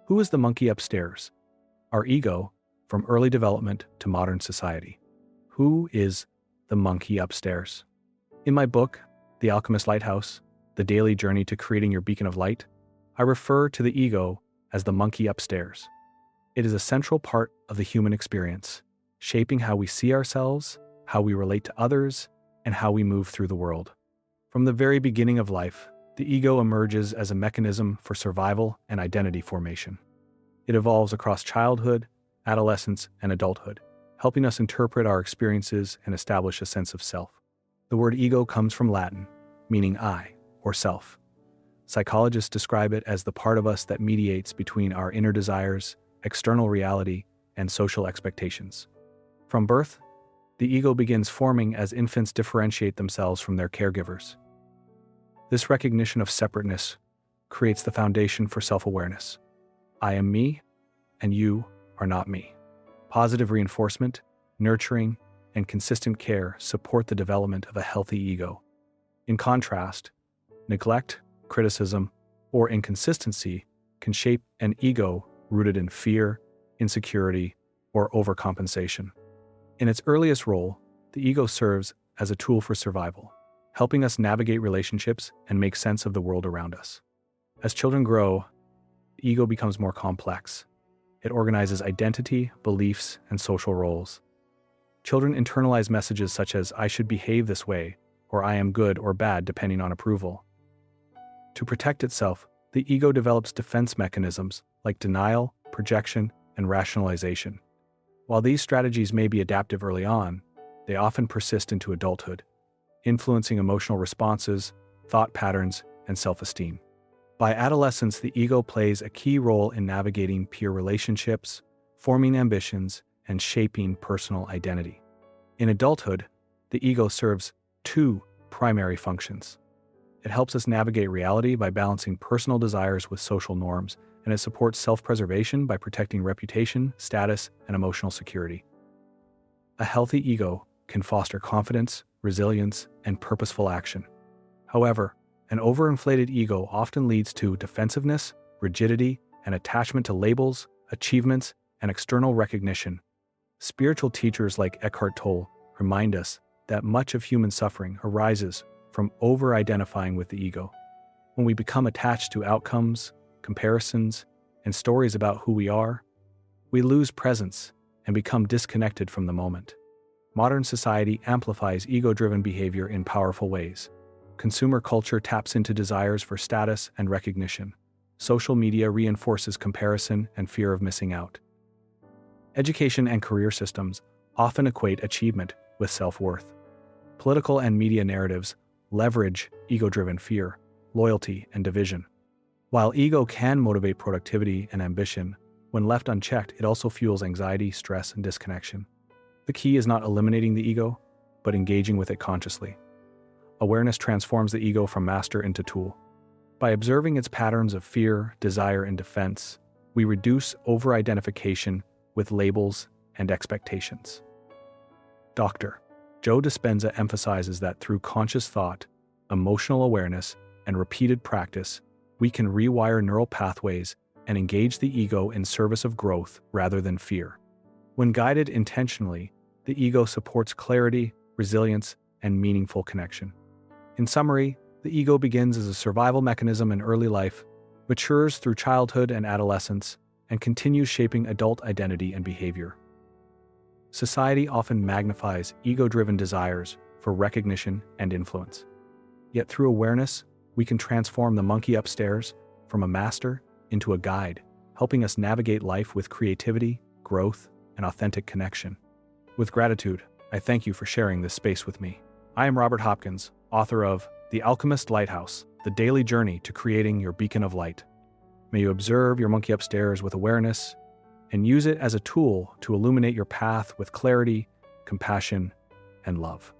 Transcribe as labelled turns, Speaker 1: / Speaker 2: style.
Speaker 1: Who is the monkey upstairs? Our ego, from early development to modern society. Who is the monkey upstairs? In my book, The Alchemist Lighthouse, The Daily Journey to Creating Your Beacon of Light, I refer to the ego as the monkey upstairs. It is a central part of the human experience, shaping how we see ourselves, how we relate to others, and how we move through the world. From the very beginning of life, the ego emerges as a mechanism for survival and identity formation. It evolves across childhood, adolescence, and adulthood, helping us interpret our experiences and establish a sense of self. The word ego comes from Latin, meaning I, or self. Psychologists describe it as the part of us that mediates between our inner desires, external reality, and social expectations. From birth, the ego begins forming as infants differentiate themselves from their caregivers. This recognition of separateness creates the foundation for self-awareness. I am me, and you are not me. Positive reinforcement, nurturing, and consistent care support the development of a healthy ego. In contrast, neglect, criticism, or inconsistency can shape an ego rooted in fear, insecurity, or overcompensation. In its earliest role, the ego serves as a tool for survival, helping us navigate relationships and make sense of the world around us. As children grow, the ego becomes more complex. It organizes identity, beliefs, and social roles. Children internalize messages such as "I should behave this way," or "I am good or bad," depending on approval. To protect itself, the ego develops defense mechanisms like denial, projection, and rationalization. While these strategies may be adaptive early on, they often persist into adulthood, influencing emotional responses, thought patterns, and self-esteem. By adolescence, the ego plays a key role in navigating peer relationships, forming ambitions, and shaping personal identity. In adulthood, the ego serves two primary functions. It helps us navigate reality by balancing personal desires with social norms, and it supports self-preservation by protecting reputation, status, and emotional security. A healthy ego can foster confidence, resilience, and purposeful action. However, an overinflated ego often leads to defensiveness, rigidity, and attachment to labels, achievements, and external recognition. Spiritual teachers like Eckhart Tolle remind us that much of human suffering arises from over-identifying with the ego. When we become attached to outcomes, comparisons, and stories about who we are, we lose presence and become disconnected from the moment. Modern society amplifies ego-driven behavior in powerful ways. Consumer culture taps into desires for status and recognition. Social media reinforces comparison and fear of missing out. Education and career systems often equate achievement with self-worth. Political and media narratives leverage ego-driven fear, loyalty, and division. While ego can motivate productivity and ambition, when left unchecked, it also fuels anxiety, stress, and disconnection. The key is not eliminating the ego, but engaging with it consciously. Awareness transforms the ego from master into tool. By observing its patterns of fear, desire, and defense, we reduce over-identification with labels and expectations. Dr. Joe Dispenza emphasizes that through conscious thought, emotional awareness, and repeated practice, we can rewire neural pathways and engage the ego in service of growth rather than fear. When guided intentionally, the ego supports clarity, resilience, and meaningful connection. In summary, the ego begins as a survival mechanism in early life, matures through childhood and adolescence, and continues shaping adult identity and behavior. Society often magnifies ego-driven desires for recognition and influence. Yet through awareness, we can transform the monkey upstairs from a master into a guide, helping us navigate life with creativity, growth, and authentic connection. With gratitude, I thank you for sharing this space with me. I am Robert Hopkins, author of The Alchemist Lighthouse, The Daily Journey to Creating Your Beacon of Light. May you observe your monkey upstairs with awareness and use it as a tool to illuminate your path with clarity, compassion, and love.